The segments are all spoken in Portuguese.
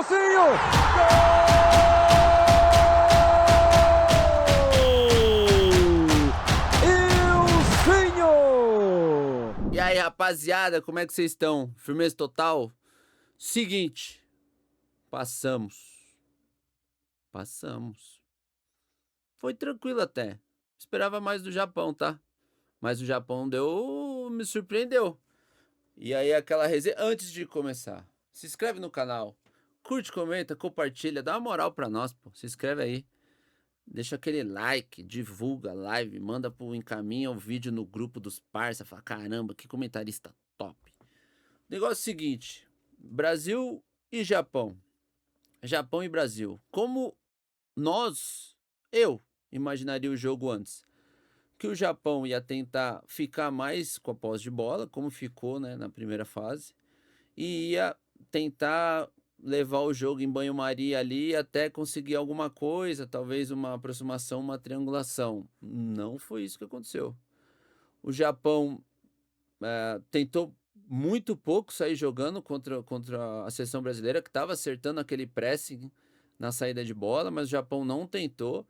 Elcinho! Elcinho! E aí, rapaziada, como é que vocês estão? Firmeza total? Seguinte, passamos. Foi tranquilo até. Esperava mais do Japão, tá? Mas o Japão me surpreendeu. E aí aquela resenha, antes de começar, se inscreve no canal, curte, comenta, compartilha, dá uma moral pra nós, pô. Se inscreve aí, deixa aquele like, divulga a live, encaminha o vídeo no grupo dos parça, fala, caramba, que comentarista top. Negócio é o seguinte, Brasil e Japão. Japão e Brasil. Como eu imaginaria o jogo antes? Que o Japão ia tentar ficar mais com a posse de bola, como ficou, né, na primeira fase, e ia tentar levar o jogo em banho-maria ali até conseguir alguma coisa, talvez uma aproximação, uma triangulação. Não foi isso que aconteceu. O Japão tentou muito pouco sair jogando contra a seleção brasileira, que estava acertando aquele pressing na saída de bola, mas o Japão não tentou.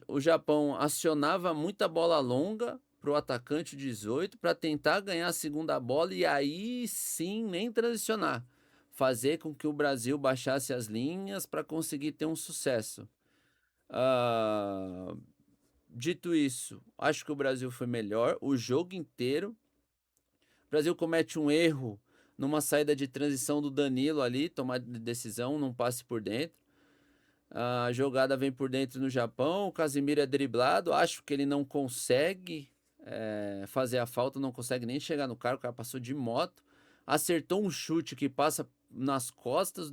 O Japão acionava muita bola longa para o atacante 18 para tentar ganhar a segunda bola e aí sim nem transicionar. Fazer com que o Brasil baixasse as linhas para conseguir ter um sucesso. Dito isso, acho que o Brasil foi melhor o jogo inteiro. O Brasil comete um erro numa saída de transição do Danilo ali, tomada de decisão, num passe por dentro. A jogada vem por dentro no Japão, o Casemiro é driblado, acho que ele não consegue fazer a falta, não consegue nem chegar no cara, o cara passou de moto, acertou um chute que passa nas costas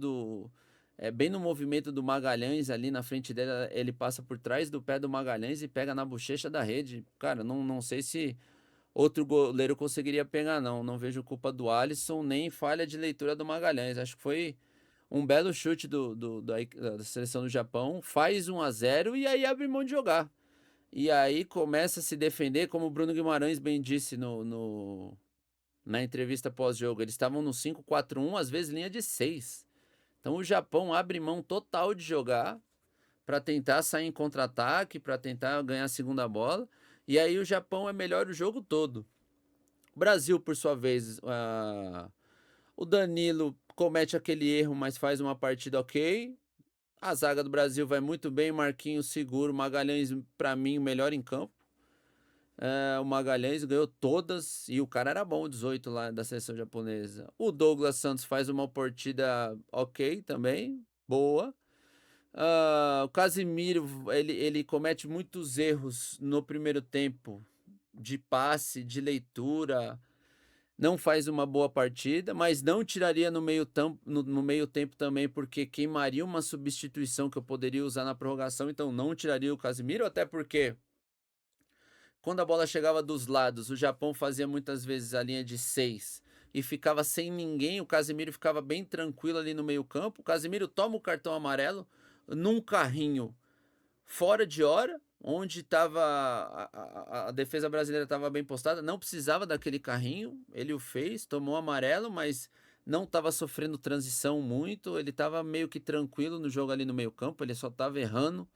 bem no movimento do Magalhães ali na frente dele, ele passa por trás do pé do Magalhães e pega na bochecha da rede. Cara, não sei se outro goleiro conseguiria pegar, não. Não vejo culpa do Alisson, nem falha de leitura do Magalhães. Acho que foi um belo chute da seleção do Japão. Faz 1-0 e aí abre mão de jogar. E aí começa a se defender, como o Bruno Guimarães bem disse na entrevista pós-jogo. Eles estavam no 5-4-1, às vezes linha de 6. Então o Japão abre mão total de jogar para tentar sair em contra-ataque, para tentar ganhar a segunda bola. E aí o Japão é melhor o jogo todo. O Brasil, por sua vez, o Danilo comete aquele erro, mas faz uma partida ok. A zaga do Brasil vai muito bem, Marquinhos seguro, Magalhães, para mim, o melhor em campo. O Magalhães ganhou todas e o cara era bom, 18 lá da seleção japonesa. O Douglas Santos faz uma partida ok também, boa. O Casemiro, ele comete muitos erros no primeiro tempo, de passe, de leitura, não faz uma boa partida, mas não tiraria no meio tempo também, porque queimaria uma substituição que eu poderia usar na prorrogação, então não tiraria o Casemiro, até porque quando a bola chegava dos lados, o Japão fazia muitas vezes a linha de 6 e ficava sem ninguém, o Casemiro ficava bem tranquilo ali no meio campo, o Casemiro toma o cartão amarelo num carrinho fora de hora, onde estava a defesa brasileira estava bem postada, não precisava daquele carrinho, ele o fez, tomou amarelo, mas não estava sofrendo transição muito, ele estava meio que tranquilo no jogo ali no meio campo, ele só estava errando,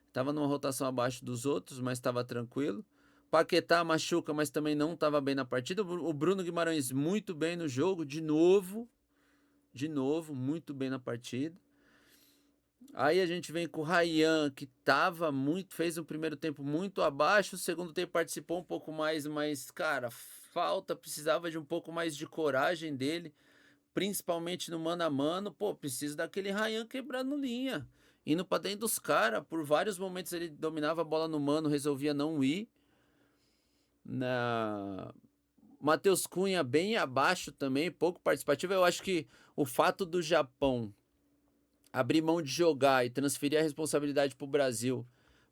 estava numa rotação abaixo dos outros, mas estava tranquilo. Paquetá machuca, mas também não estava bem na partida. O Bruno Guimarães muito bem no jogo, de novo, muito bem na partida. Aí a gente vem com o Ryan, que fez um primeiro tempo muito abaixo, o segundo tempo participou um pouco mais, mas, cara, precisava de um pouco mais de coragem dele, principalmente no mano a mano. Pô, precisa daquele Ryan quebrando linha, indo pra dentro dos caras. Por vários momentos ele dominava a bola no mano, resolvia não ir. Matheus Cunha bem abaixo também, pouco participativo. Eu acho que o fato do Japão abrir mão de jogar e transferir a responsabilidade para o Brasil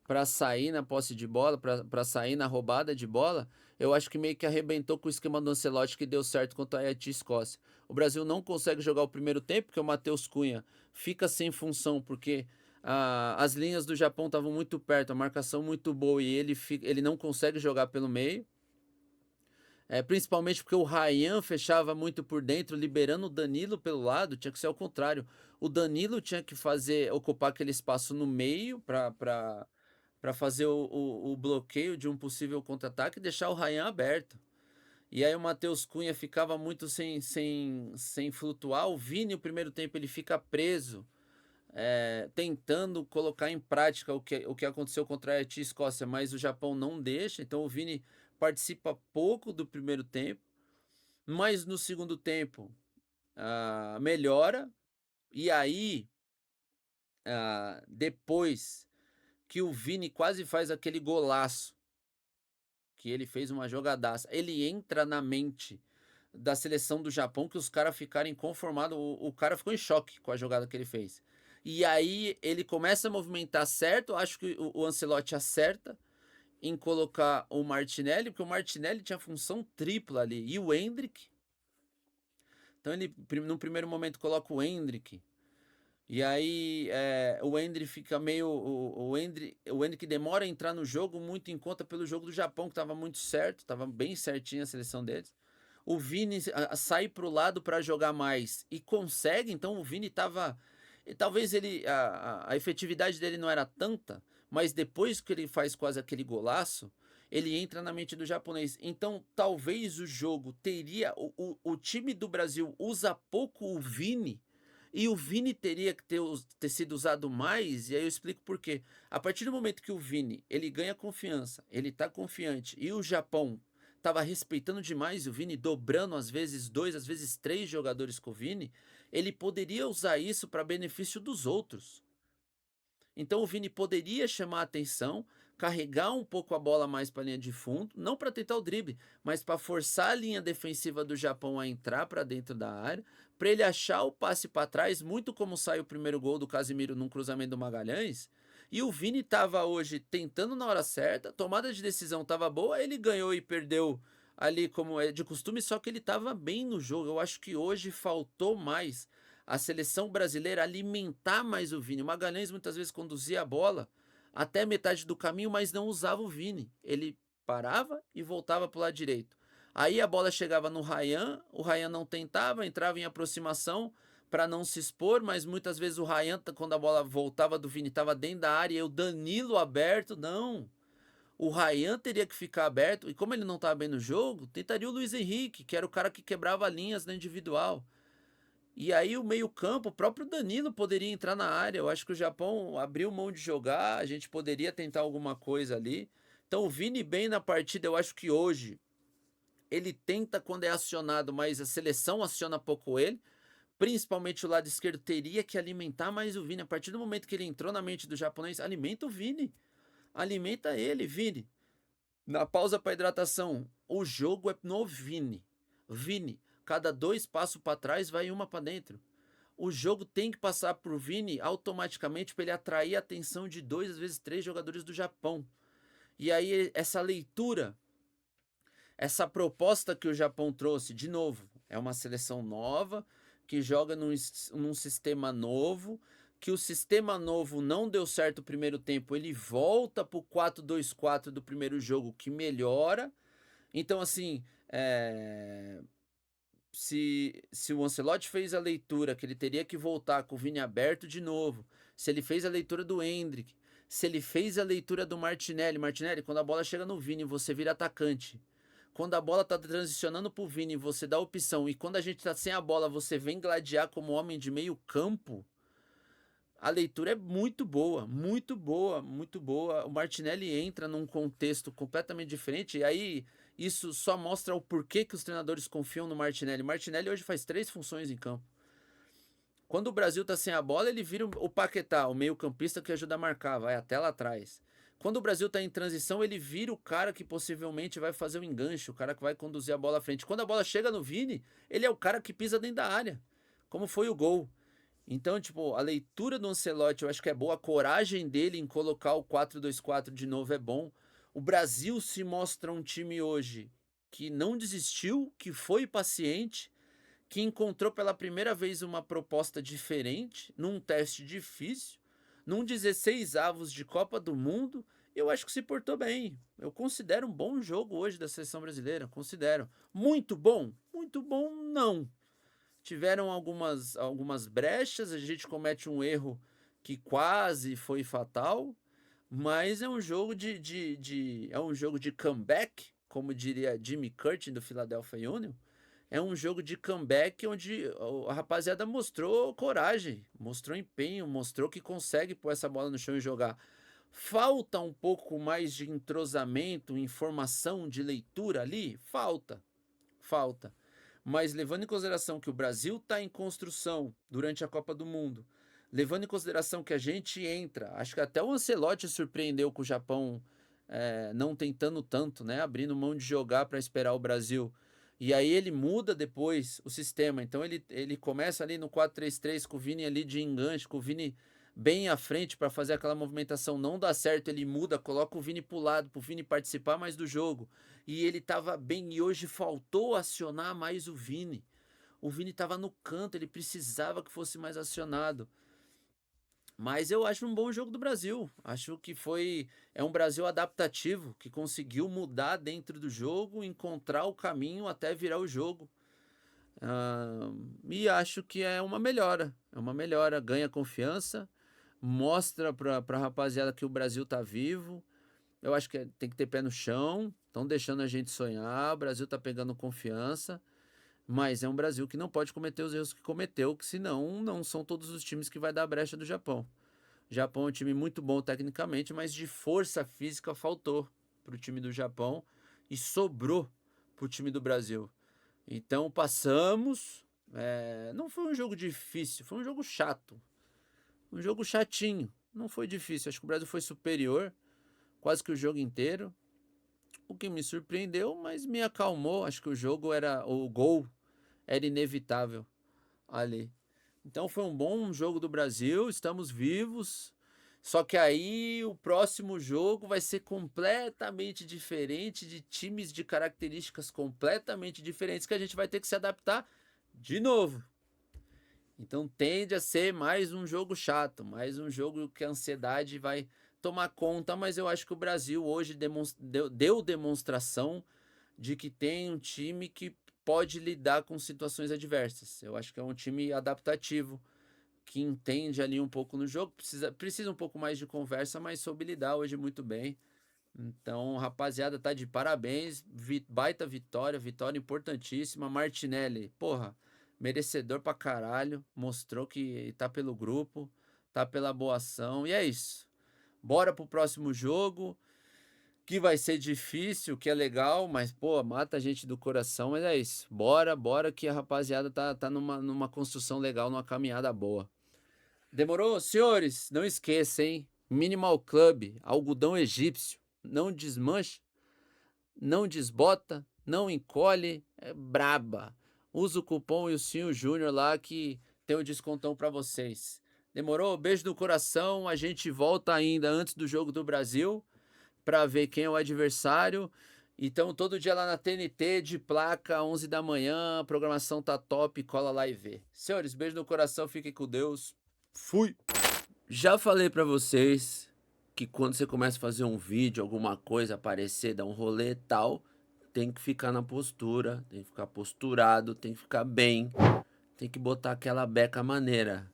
para sair na posse de bola, para sair na roubada de bola, eu acho que meio que arrebentou com o esquema do Ancelotti que deu certo contra a Haiti e Escócia. O Brasil não consegue jogar o primeiro tempo, porque o Matheus Cunha fica sem função, porque as linhas do Japão estavam muito perto, a marcação muito boa e ele não consegue jogar pelo meio. Principalmente porque o Ryan fechava muito por dentro, liberando o Danilo pelo lado, tinha que ser ao contrário. O Danilo tinha que ocupar aquele espaço no meio para fazer o bloqueio de um possível contra-ataque e deixar o Ryan aberto. E aí o Matheus Cunha ficava muito sem flutuar. O Vini, o primeiro tempo, ele fica preso, tentando colocar em prática o que aconteceu contra a Haiti e Escócia, mas o Japão não deixa. Então o Vini participa pouco do primeiro tempo, mas no segundo tempo melhora. E aí, depois que o Vini quase faz aquele golaço, que ele fez uma jogadaça, ele entra na mente da seleção do Japão, que os caras ficaram inconformados, o cara ficou em choque com a jogada que ele fez. E aí ele começa a movimentar certo, acho que o Ancelotti acerta em colocar o Martinelli, porque o Martinelli tinha função tripla ali, e o Endrick. Então ele, no primeiro momento, coloca o Endrick, e aí o Endrick fica meio. O Endrick demora a entrar no jogo, muito em conta pelo jogo do Japão, que estava muito certo, estava bem certinho a seleção deles. O Vini sai para o lado para jogar mais e consegue, então o Vini estava. Talvez a efetividade dele não era tanta, mas depois que ele faz quase aquele golaço, ele entra na mente do japonês. Então talvez o jogo teria. O time do Brasil usa pouco o Vini. E o Vini teria que ter sido usado mais, e aí eu explico por quê. A partir do momento que o Vini ele ganha confiança, ele tá confiante, e o Japão estava respeitando demais o Vini, dobrando às vezes 2, às vezes 3 jogadores com o Vini, ele poderia usar isso para benefício dos outros. Então o Vini poderia chamar a atenção, carregar um pouco a bola mais para a linha de fundo, não para tentar o drible, mas para forçar a linha defensiva do Japão a entrar para dentro da área, para ele achar o passe para trás, muito como sai o primeiro gol do Casimiro num cruzamento do Magalhães. E o Vini estava hoje tentando na hora certa, tomada de decisão estava boa, ele ganhou e perdeu ali como é de costume, só que ele estava bem no jogo. Eu acho que hoje faltou mais a seleção brasileira alimentar mais o Vini. O Magalhães muitas vezes conduzia a bola até metade do caminho, mas não usava o Vini. Ele parava e voltava para o lado direito. Aí a bola chegava no Ryan, o Ryan não tentava, entrava em aproximação para não se expor, mas muitas vezes o Ryan, quando a bola voltava do Vini, estava dentro da área e o Danilo aberto, não. O Ryan teria que ficar aberto, e como ele não estava bem no jogo, tentaria o Luiz Henrique, que era o cara que quebrava linhas na individual. E aí o meio-campo, o próprio Danilo poderia entrar na área. Eu acho que o Japão abriu mão de jogar, a gente poderia tentar alguma coisa ali. Então o Vini bem na partida, eu acho que hoje ele tenta quando é acionado, mas a seleção aciona pouco ele. Principalmente o lado esquerdo teria que alimentar mais o Vini. A partir do momento que ele entrou na mente do japonês, alimenta o Vini. Alimenta ele, Vini. Na pausa para hidratação, o jogo é no Vini. Vini, cada 2 passos para trás vai uma para dentro. O jogo tem que passar por Vini automaticamente para ele atrair a atenção de 2, às vezes 3 jogadores do Japão. E aí essa leitura, essa proposta que o Japão trouxe, de novo, é uma seleção nova, que joga num sistema novo, que o sistema novo não deu certo o primeiro tempo, ele volta pro 4-2-4 do primeiro jogo, que melhora. Então, assim, se o Ancelotti fez a leitura que ele teria que voltar com o Vini aberto de novo, se ele fez a leitura do Endrick, se ele fez a leitura do Martinelli, quando a bola chega no Vini, você vira atacante. Quando a bola tá transicionando pro Vini, você dá opção. E quando a gente tá sem a bola, você vem gladiar como homem de meio campo. A leitura é muito boa, muito boa, muito boa. O Martinelli entra num contexto completamente diferente. E aí, isso só mostra o porquê que os treinadores confiam no Martinelli. Martinelli hoje faz 3 funções em campo. Quando o Brasil tá sem a bola, ele vira o Paquetá, o meio-campista que ajuda a marcar, vai até lá atrás. Quando o Brasil tá em transição, ele vira o cara que possivelmente vai fazer o enganche, o cara que vai conduzir a bola à frente. Quando a bola chega no Vini, ele é o cara que pisa dentro da área, como foi o gol. Então, tipo, a leitura do Ancelotti eu acho que é boa, a coragem dele em colocar o 4-2-4 de novo é bom. O Brasil se mostra um time hoje que não desistiu, que foi paciente, que encontrou pela primeira vez uma proposta diferente, num teste difícil, num 16 avos de Copa do Mundo Eu acho que se portou bem. Eu considero um bom jogo hoje da seleção brasileira, considero. Muito bom? Muito bom, não. Tiveram algumas brechas, a gente comete um erro que quase foi fatal, mas é um jogo é um jogo de comeback, como diria Jimmy Curtin do Philadelphia Union. É um jogo de comeback onde a rapaziada mostrou coragem, mostrou empenho, mostrou que consegue pôr essa bola no chão e jogar. Falta um pouco mais de entrosamento, informação, de leitura ali? Falta, falta. Mas levando em consideração que o Brasil está em construção durante a Copa do Mundo, levando em consideração que a gente entra, acho que até o Ancelotti surpreendeu com o Japão não tentando tanto, né? Abrindo mão de jogar para esperar o Brasil. E aí ele muda depois o sistema. Então ele começa ali no 4-3-3 com o Vini ali de enganche, com o Vini bem à frente para fazer aquela movimentação. Não dá certo, ele muda, coloca o Vini pro lado, pro Vini participar mais do jogo. E ele tava bem, e hoje faltou acionar mais o Vini. O Vini tava no canto, ele precisava que fosse mais acionado. Mas eu acho um bom jogo do Brasil. Acho que é um Brasil adaptativo, que conseguiu mudar dentro do jogo, encontrar o caminho até virar o jogo. E acho que é uma melhora. É uma melhora, ganha confiança, mostra pra rapaziada que o Brasil tá vivo. Eu acho que tem que ter pé no chão, estão deixando a gente sonhar, o Brasil tá pegando confiança, mas é um Brasil que não pode cometer os erros que cometeu, que senão não são todos os times que vai dar a brecha do Japão. O Japão é um time muito bom tecnicamente, mas de força física faltou pro time do Japão e sobrou pro time do Brasil. Então passamos, não foi um jogo difícil, foi um jogo chato, um jogo chatinho, não foi difícil, acho que o Brasil foi superior quase que o jogo inteiro, o que me surpreendeu, mas me acalmou. Acho que o gol era inevitável ali. Então foi um bom jogo do Brasil, estamos vivos. Só que aí o próximo jogo vai ser completamente diferente, de times de características completamente diferentes, que a gente vai ter que se adaptar de novo. Então tende a ser mais um jogo chato, mais um jogo que a ansiedade vai tomar conta, mas eu acho que o Brasil hoje deu demonstração de que tem um time que pode lidar com situações adversas. Eu acho que é um time adaptativo, que entende ali um pouco no jogo, precisa um pouco mais de conversa, mas soube lidar hoje muito bem. Então, rapaziada, tá de parabéns, baita vitória, vitória importantíssima. Martinelli, porra, merecedor pra caralho, mostrou que tá pelo grupo, tá pela boa ação, e é isso. Bora pro próximo jogo, que vai ser difícil, que é legal, mas, pô, mata a gente do coração, mas é isso. Bora, bora, que a rapaziada tá numa construção legal, numa caminhada boa. Demorou? Senhores, não esqueça, hein? Minimal Club, algodão egípcio. Não desmancha, não desbota, não encolhe, é braba. Usa o cupom Ilcinho Júnior lá que tem um descontão pra vocês. Demorou? Beijo no coração. A gente volta ainda antes do jogo do Brasil pra ver quem é o adversário. Então, todo dia lá na TNT, de placa, 11 da manhã, a programação tá top, cola lá e vê. Senhores, beijo no coração, fiquem com Deus. Fui! Já falei pra vocês que quando você começa a fazer um vídeo, alguma coisa aparecer, dar um rolê e tal, tem que ficar na postura, tem que ficar posturado, tem que ficar bem, tem que botar aquela beca maneira.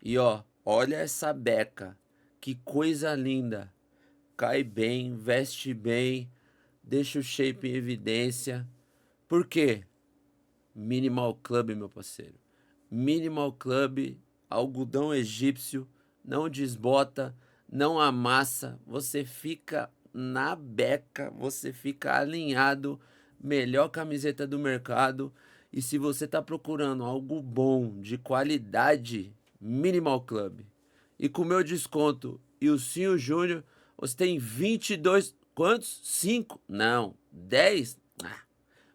E ó, olha essa beca, que coisa linda, cai bem, veste bem, deixa o shape em evidência. Por quê? Minimal Club, meu parceiro. Minimal Club, algodão egípcio, não desbota, não amassa, você fica na beca, você fica alinhado, melhor camiseta do mercado. E se você tá procurando algo bom, de qualidade, Minimal Club. E com meu desconto Ilcinho Júnior, você tem 22, quantos? 5? Não, 10?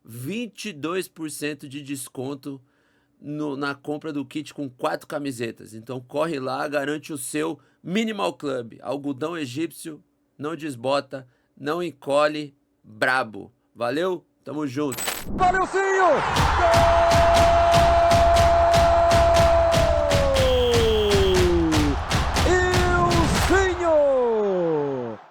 22% de desconto na compra do kit com 4 camisetas. Então corre lá, garante o seu Minimal Club. Algodão egípcio, não desbota, não encolhe, brabo. Valeu? Tamo junto. Valeu, Cinho! Gol!